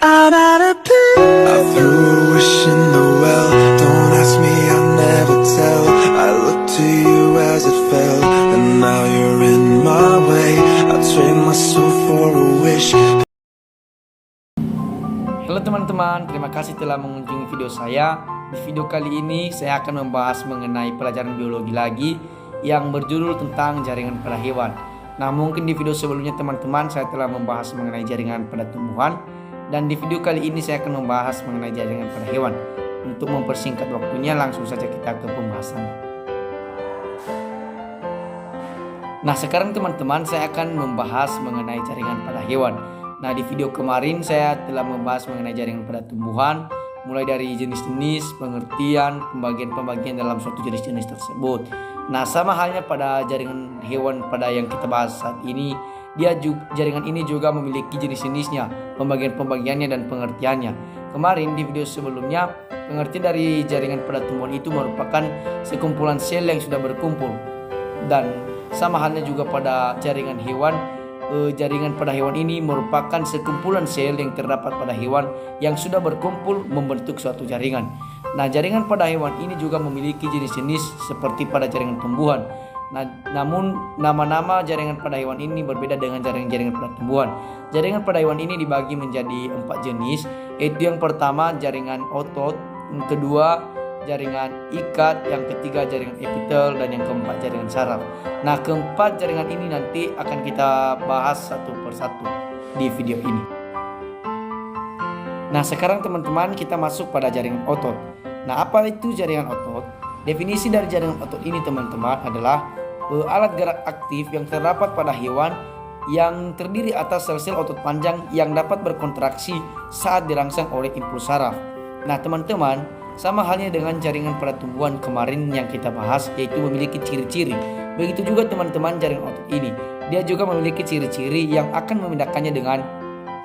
out of blue. I threw a wish in the well. Don't ask me, I'll never tell. I looked to you as it fell, and now you're in my way. I trade my soul for a wish. Halo teman-teman, terima kasih telah mengunjungi video saya. Di video kali ini saya akan membahas mengenai pelajaran biologi lagi yang berjudul tentang jaringan pada hewan. Nah, mungkin di video sebelumnya teman-teman saya telah membahas mengenai jaringan pada tumbuhan, dan di video kali ini saya akan membahas mengenai jaringan pada hewan. Untuk mempersingkat waktunya, langsung saja kita ke pembahasannya. Nah, sekarang teman-teman saya akan membahas mengenai jaringan pada hewan. Nah, di video kemarin saya telah membahas mengenai jaringan pada tumbuhan, mulai dari jenis-jenis, pengertian, pembagian-pembagian dalam suatu jenis-jenis tersebut. Nah, sama halnya pada jaringan hewan pada yang kita bahas saat ini, jaringan ini juga memiliki jenis-jenisnya, pembagian-pembagiannya dan pengertiannya. Kemarin di video sebelumnya, pengertian dari jaringan pada tumbuhan itu merupakan sekumpulan sel yang sudah berkumpul. Dan sama halnya juga pada jaringan hewan, jaringan pada hewan ini merupakan sekumpulan sel yang terdapat pada hewan yang sudah berkumpul membentuk suatu jaringan. Nah, jaringan pada hewan ini juga memiliki jenis-jenis seperti pada jaringan tumbuhan. Nah, namun nama-nama jaringan pada hewan ini berbeda dengan jaringan-jaringan pada tumbuhan. Jaringan pada hewan ini dibagi menjadi 4 jenis, yaitu yang pertama jaringan otot, yang kedua jaringan ikat, yang ketiga jaringan epitel, dan yang keempat jaringan saraf. Nah, keempat jaringan ini nanti akan kita bahas satu persatu di video ini. Nah, sekarang teman-teman kita masuk pada jaringan otot. Nah, apa itu jaringan otot? Definisi dari jaringan otot ini teman-teman adalah alat gerak aktif yang terdapat pada hewan yang terdiri atas sel-sel otot panjang yang dapat berkontraksi saat dirangsang oleh impuls saraf. Nah, teman-teman, sama halnya dengan jaringan pada tumbuhan kemarin yang kita bahas, yaitu memiliki ciri-ciri. Begitu juga teman-teman jaringan otot ini. Dia juga memiliki ciri-ciri yang akan membedakannya dengan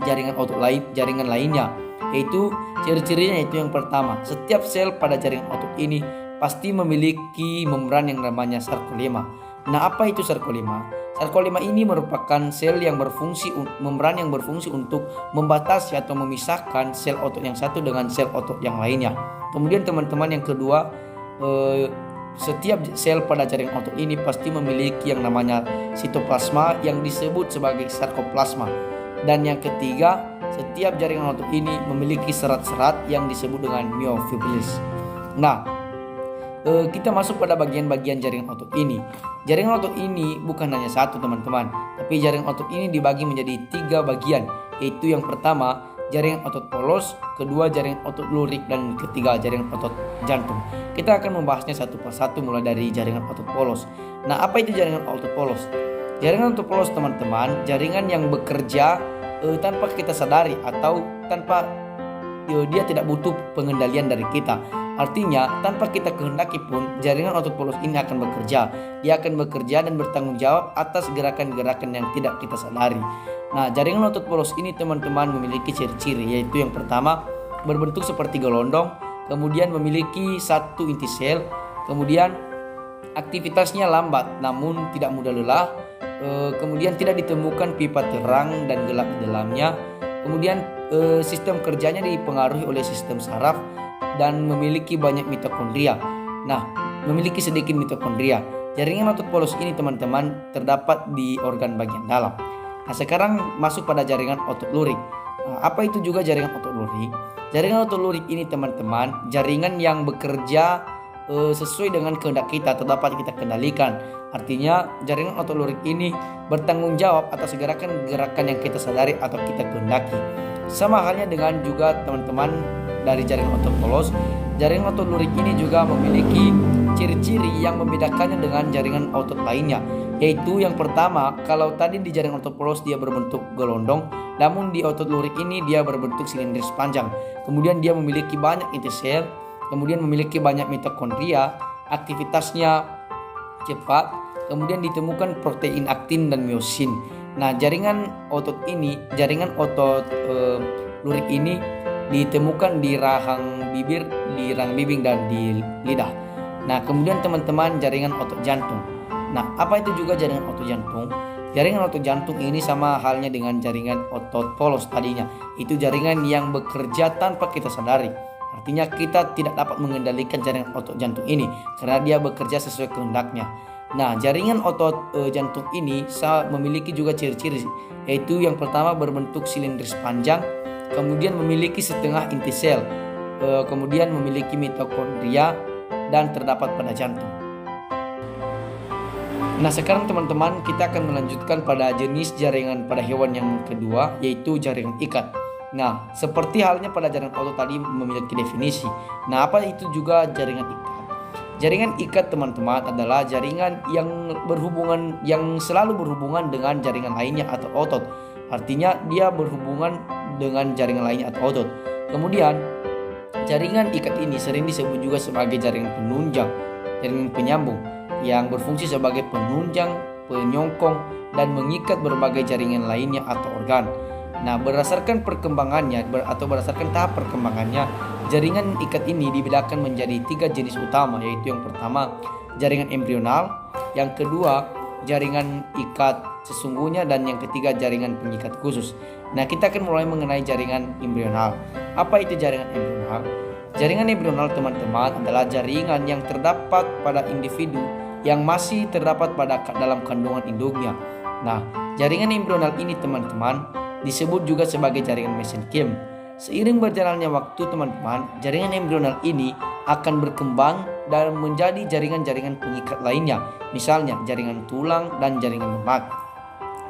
jaringan lainnya. Yaitu ciri-cirinya yaitu yang pertama, setiap sel pada jaringan otot ini pasti memiliki membran yang namanya sarkolema. Nah, apa itu sarkolema? Sarkolema ini merupakan membran yang berfungsi untuk membatasi atau memisahkan sel otot yang satu dengan sel otot yang lainnya. Kemudian teman-teman yang kedua, setiap sel pada jaringan otot ini pasti memiliki yang namanya sitoplasma yang disebut sebagai sarkoplasma. Dan yang ketiga, setiap jaringan otot ini memiliki serat-serat yang disebut dengan myofibrils. Nah, kita masuk pada bagian-bagian jaringan otot ini. Jaringan otot ini bukan hanya satu teman-teman, tapi jaringan otot ini dibagi menjadi 3 bagian, yaitu yang pertama jaringan otot polos, kedua jaringan otot lurik, dan ketiga jaringan otot jantung. Kita akan membahasnya satu persatu mulai dari jaringan otot polos. Nah, apa itu jaringan otot polos? Jaringan otot polos teman-teman, jaringan yang bekerja tanpa kita sadari atau tanpa dia tidak butuh pengendalian dari kita. Artinya, tanpa kita kehendaki pun jaringan otot polos ini akan bekerja. Dia akan bekerja dan bertanggung jawab atas gerakan-gerakan yang tidak kita sadari. Nah, jaringan otot polos ini teman-teman memiliki ciri-ciri, yaitu yang pertama berbentuk seperti gelondong, kemudian memiliki satu inti sel, kemudian aktivitasnya lambat namun tidak mudah lelah, kemudian tidak ditemukan pipa terang dan gelap di dalamnya, kemudian sistem kerjanya dipengaruhi oleh sistem saraf dan memiliki banyak mitokondria. Nah, memiliki sedikit mitokondria. Jaringan otot polos ini teman-teman terdapat di organ bagian dalam. Nah, sekarang masuk pada jaringan otot lurik. Nah, apa itu juga jaringan otot lurik? Jaringan otot lurik ini teman-teman, jaringan yang bekerja sesuai dengan kehendak kita atau dapat kita kendalikan. Artinya jaringan otot lurik ini bertanggung jawab atas gerakan-gerakan yang kita sadari atau kita kehendaki. Sama halnya dengan juga teman-teman dari jaringan otot polos, jaringan otot lurik ini juga memiliki ciri-ciri yang membedakannya dengan jaringan otot lainnya. Yaitu yang pertama, kalau tadi di jaringan otot polos dia berbentuk gelondong, namun di otot lurik ini dia berbentuk silindris panjang. Kemudian dia memiliki banyak inti sel, kemudian memiliki banyak mitokondria, aktivitasnya cepat, kemudian ditemukan protein aktin dan miosin. Nah, jaringan otot lurik ini ditemukan di rahang bibir, di rahang bibing, dan di lidah. Nah, kemudian teman-teman jaringan otot jantung. Nah, apa itu juga jaringan otot jantung? Jaringan otot jantung ini sama halnya dengan jaringan otot polos tadinya. Itu jaringan yang bekerja tanpa kita sadari. Artinya kita tidak dapat mengendalikan jaringan otot jantung ini karena dia bekerja sesuai kehendaknya. Nah, jaringan otot jantung ini memiliki juga ciri-ciri, yaitu yang pertama berbentuk silindris panjang, kemudian memiliki setengah inti sel, kemudian memiliki mitokondria dan terdapat pada jantung. Nah, sekarang teman-teman kita akan melanjutkan pada jenis jaringan pada hewan yang kedua, yaitu jaringan ikat. Nah, seperti halnya pada jaringan otot tadi memiliki definisi. Nah, apa itu juga jaringan ikat? Jaringan ikat teman-teman adalah jaringan yang selalu berhubungan dengan jaringan lainnya atau otot. Artinya dia berhubungan dengan jaringan lainnya atau otot. Kemudian jaringan ikat ini sering disebut juga sebagai jaringan penunjang, jaringan penyambung yang berfungsi sebagai penunjang, penyongkong, dan mengikat berbagai jaringan lainnya atau organ. Nah, berdasarkan perkembangannya atau berdasarkan tahap perkembangannya, jaringan ikat ini dibedakan menjadi 3 jenis utama, yaitu yang pertama jaringan embrional, yang kedua jaringan ikat sesungguhnya, dan yang ketiga jaringan pengikat khusus. Nah, kita akan mulai mengenai jaringan embrional. Apa itu jaringan embrional? Jaringan embrional teman-teman adalah jaringan yang terdapat pada individu yang masih terdapat dalam kandungan induknya. Nah, jaringan embrional ini teman-teman disebut juga sebagai jaringan mesenchyme. Seiring berjalannya waktu teman-teman, jaringan embrional ini akan berkembang dan menjadi jaringan-jaringan pengikat lainnya, misalnya jaringan tulang dan jaringan lemak.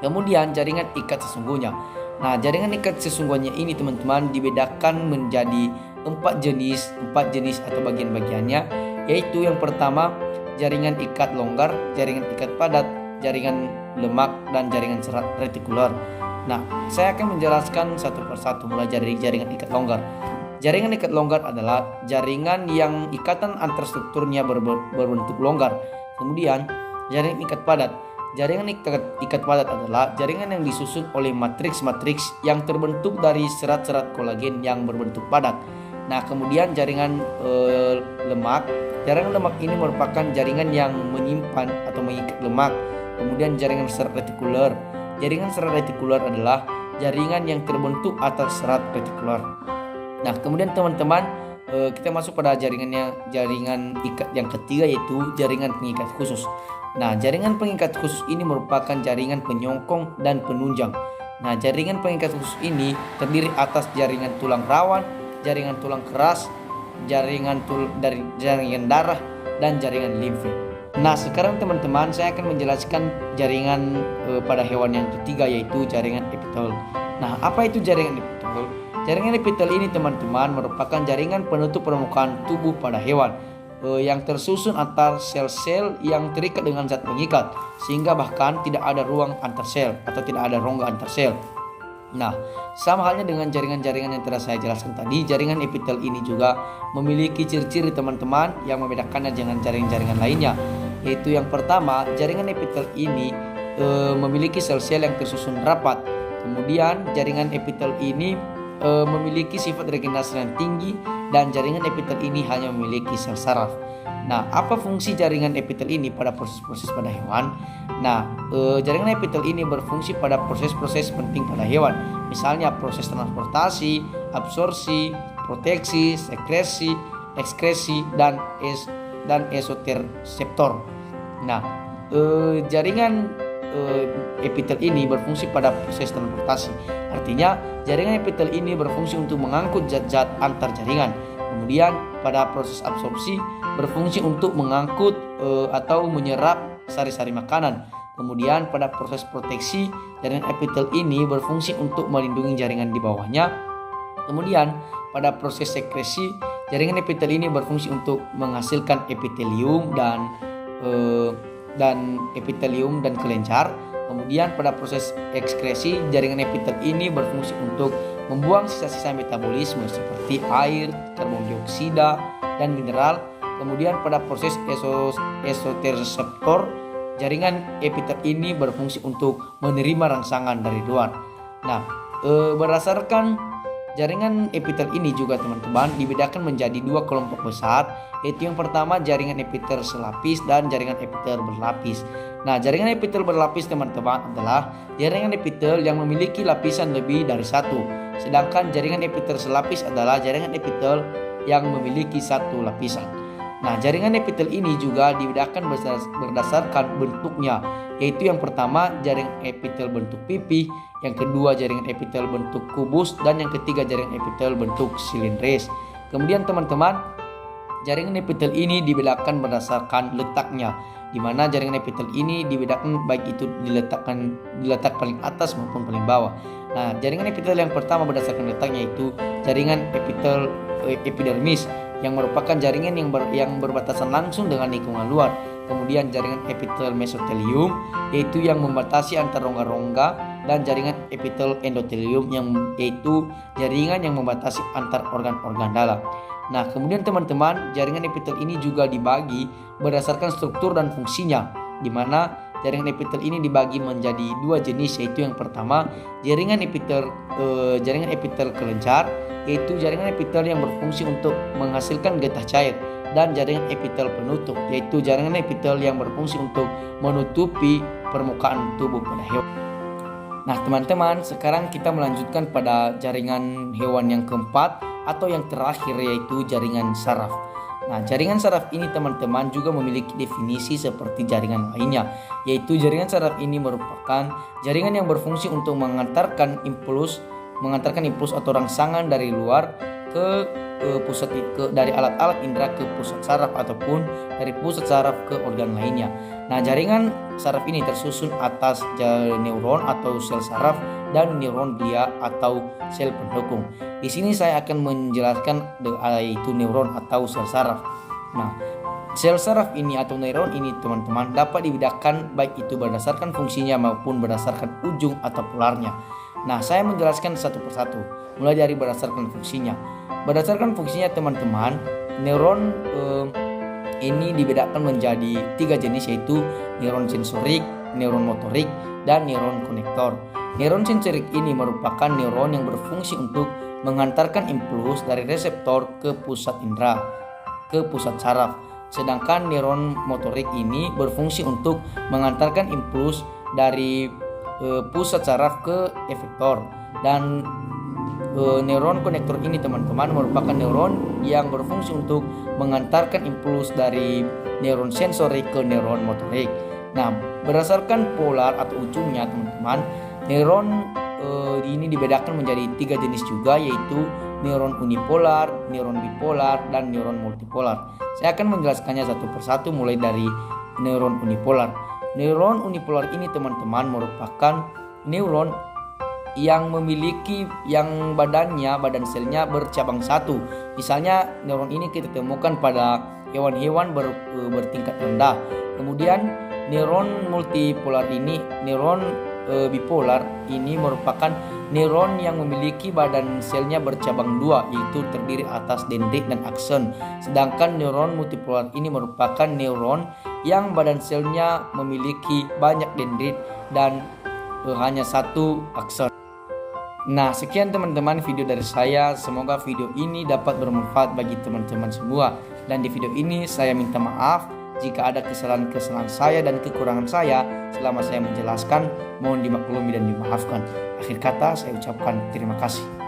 Kemudian jaringan ikat sesungguhnya. Nah, jaringan ikat sesungguhnya ini teman-teman dibedakan menjadi 4 jenis atau bagian-bagiannya, yaitu yang pertama jaringan ikat longgar, jaringan ikat padat, jaringan lemak, dan jaringan serat retikuler. Nah, saya akan menjelaskan satu persatu mulai dari jaringan ikat longgar. Jaringan ikat longgar adalah jaringan yang ikatan antar strukturnya berbentuk longgar. Kemudian jaringan ikat padat. Jaringan ikat padat adalah jaringan yang disusun oleh matriks-matriks yang terbentuk dari serat-serat kolagen yang berbentuk padat. Nah, kemudian jaringan lemak. Jaringan lemak ini merupakan jaringan yang menyimpan atau mengikat lemak. Kemudian jaringan serat retikuler. Jaringan serat retikuler adalah jaringan yang terbentuk atas serat retikuler. Nah, kemudian teman-teman kita masuk pada jaringan ikat yang ketiga, yaitu jaringan pengikat khusus. Nah, jaringan pengikat khusus ini merupakan jaringan penyongkong dan penunjang. Nah, jaringan pengikat khusus ini terdiri atas jaringan tulang rawan, jaringan tulang keras, jaringan darah, dan jaringan limfe. Nah, sekarang teman-teman saya akan menjelaskan jaringan pada hewan yang ketiga, yaitu jaringan epitel. Nah, apa itu jaringan epitel? Jaringan epitel ini teman-teman merupakan jaringan penutup permukaan tubuh pada hewan yang tersusun antar sel-sel yang terikat dengan zat pengikat, sehingga bahkan tidak ada ruang antar sel atau tidak ada rongga antar sel. Nah, sama halnya dengan jaringan-jaringan yang telah saya jelaskan tadi, jaringan epitel ini juga memiliki ciri-ciri teman-teman yang membedakannya dengan jaringan-jaringan lainnya, yaitu yang pertama, jaringan epitel ini memiliki sel-sel yang tersusun rapat. Kemudian jaringan epitel ini memiliki sifat regenerasi yang tinggi, dan jaringan epitel ini hanya memiliki sel saraf. Nah, apa fungsi jaringan epitel ini pada proses-proses pada hewan? Nah, jaringan epitel ini berfungsi pada proses-proses penting pada hewan, misalnya proses transportasi, absorpsi, proteksi, sekresi, ekskresi, dan esoterseptor. Nah, jaringan epitel ini berfungsi pada proses transportasi. Artinya, jaringan epitel ini berfungsi untuk mengangkut zat-zat antar jaringan. Kemudian, pada proses absorpsi berfungsi untuk mengangkut atau menyerap sari-sari makanan. Kemudian, pada proses proteksi, jaringan epitel ini berfungsi untuk melindungi jaringan di bawahnya. Kemudian, pada proses sekresi, jaringan epitel ini berfungsi untuk menghasilkan epitelium dan epitelium dan kelenjar. Kemudian pada proses ekskresi, jaringan epitel ini berfungsi untuk membuang sisa-sisa metabolisme seperti air, karbon dioksida, dan mineral. Kemudian pada proses esoterseptor, jaringan epitel ini berfungsi untuk menerima rangsangan dari luar. Nah, berdasarkan jaringan epitel ini juga teman-teman dibedakan menjadi 2 kelompok besar, yaitu yang pertama jaringan epitel selapis dan jaringan epitel berlapis. Nah, jaringan epitel berlapis teman-teman adalah jaringan epitel yang memiliki lapisan lebih dari satu. Sedangkan jaringan epitel selapis adalah jaringan epitel yang memiliki satu lapisan. Nah, jaringan epitel ini juga dibedakan berdasarkan bentuknya, yaitu yang pertama jaringan epitel bentuk pipih, yang kedua jaringan epitel bentuk kubus, dan yang ketiga jaringan epitel bentuk silindris. Kemudian teman-teman, jaringan epitel ini dibedakan berdasarkan letaknya, di mana jaringan epitel ini dibedakan baik itu diletak paling atas maupun paling bawah. Nah, jaringan epitel yang pertama berdasarkan letaknya yaitu jaringan epitel epidermis, yang merupakan jaringan yang berbatasan langsung dengan lingkungan luar. Kemudian jaringan epitel mesotelium, yaitu yang membatasi antar rongga-rongga, dan jaringan epitel endotelium, yaitu jaringan yang membatasi antar organ-organ dalam. Nah, kemudian teman-teman, jaringan epitel ini juga dibagi berdasarkan struktur dan fungsinya, di mana jaringan epitel ini dibagi menjadi dua jenis, yaitu yang pertama jaringan epitel kelencar, yaitu jaringan epitel yang berfungsi untuk menghasilkan getah cair, dan jaringan epitel penutup, yaitu jaringan epitel yang berfungsi untuk menutupi permukaan tubuh pada hewan. Nah teman-teman, sekarang kita melanjutkan pada jaringan hewan yang keempat atau yang terakhir, yaitu jaringan saraf. Nah, jaringan saraf ini teman-teman juga memiliki definisi seperti jaringan lainnya, yaitu jaringan saraf ini merupakan jaringan yang berfungsi untuk mengantarkan impuls atau rangsangan dari luar dari alat-alat indera ke pusat saraf ataupun dari pusat saraf ke organ lainnya. Nah, jaringan saraf ini tersusun atas neuron atau sel saraf dan neuron glia atau sel pendukung. Di sini saya akan menjelaskan yaitu neuron atau sel saraf. Nah, sel saraf ini atau neuron ini teman-teman dapat dibedakan baik itu berdasarkan fungsinya maupun berdasarkan ujung atau polarnya. Nah, saya menjelaskan satu persatu, mulai dari berdasarkan fungsinya. Berdasarkan fungsinya teman-teman, neuron ini dibedakan menjadi tiga jenis, yaitu neuron sensorik, neuron motorik, dan neuron konektor. Neuron sensorik ini merupakan neuron yang berfungsi untuk mengantarkan impuls dari reseptor ke pusat indera, ke pusat saraf. Sedangkan neuron motorik ini berfungsi untuk mengantarkan impuls dari pusat saraf ke efektor. Dan neuron konektor ini teman-teman merupakan neuron yang berfungsi untuk mengantarkan impuls dari neuron sensorik ke neuron motorik. Nah, berdasarkan polar atau ujungnya teman-teman, neuron ini dibedakan menjadi tiga jenis juga, yaitu neuron unipolar, neuron bipolar, dan neuron multipolar. Saya akan menjelaskannya satu persatu mulai dari neuron unipolar. Neuron unipolar ini teman-teman merupakan neuron yang badan selnya bercabang satu. Misalnya neuron ini kita temukan pada hewan-hewan bertingkat rendah. Kemudian neuron multipolar ini, neuron bipolar ini merupakan neuron yang memiliki badan selnya bercabang dua, yaitu terdiri atas dendrit dan akson. Sedangkan neuron multipolar ini merupakan neuron yang badan selnya memiliki banyak dendrit dan hanya satu akson. Nah, sekian teman-teman video dari saya. Semoga video ini dapat bermanfaat bagi teman-teman semua. Dan di video ini saya minta maaf jika ada kesalahan-kesalahan saya dan kekurangan saya selama saya menjelaskan. Mohon dimaklumi dan dimaafkan. Akhir kata saya ucapkan terima kasih.